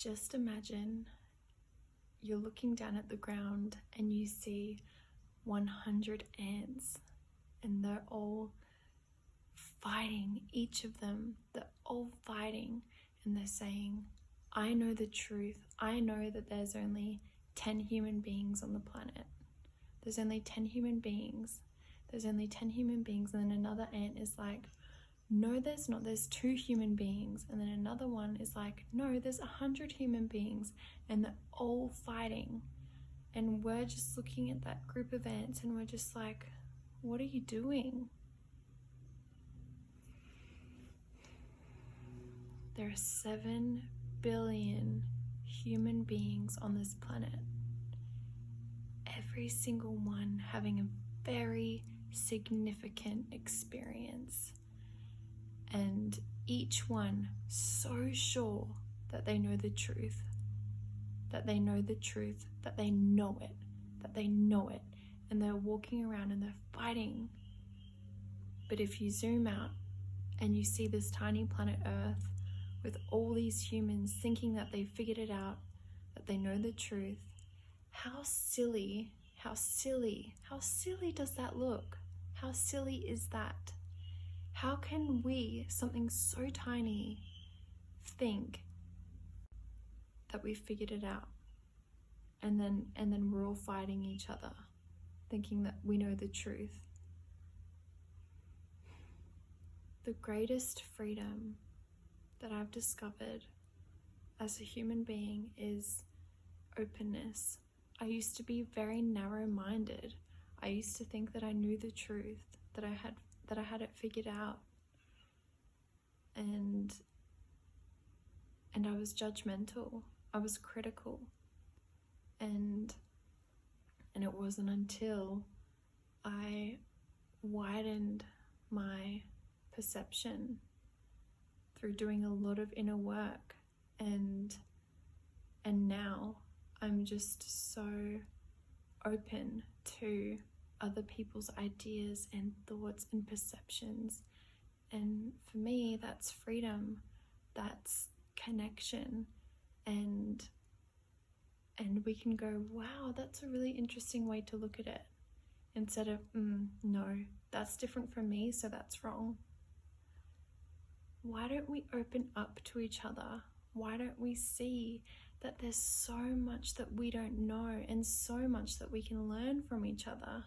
Just imagine you're looking down at the ground and you see 100 ants, and they're all fighting, each of them, they're all fighting, and they're saying, I know the truth. I know that there's only 10 human beings on the planet. There's only 10 human beings. There's only 10 human beings. And then another ant is like, no, there's not. There's 2 human beings. And then another one is like, no, there's 100 human beings. And they're all fighting. And we're just looking at that group of ants and we're just like, what are you doing? There are 7 billion human beings on this planet. Every single one having a very significant experience. And each one so sure that they know the truth. That they know the truth. That they know it. That they know it. And they're walking around and they're fighting. But if you zoom out and you see this tiny planet Earth with all these humans thinking that they figured it out, that they know the truth, how silly does that look? How silly is that? How can we, something so tiny, think that we figured it out? And then we're all fighting each other, thinking that we know the truth. The greatest freedom that I've discovered as a human being is openness. I used to be very narrow-minded. I used to think that I knew the truth, that I had it figured out. And I was judgmental. I was critical. And it wasn't until I widened my perception through doing a lot of inner work, and now I'm just so open to other people's ideas and thoughts and perceptions. And for me, that's freedom, that's connection, and we can go, wow, that's a really interesting way to look at it, instead of, no, that's different from me, so that's wrong. Why don't we open up to each other? Why don't we see that there's so much that we don't know and so much that we can learn from each other?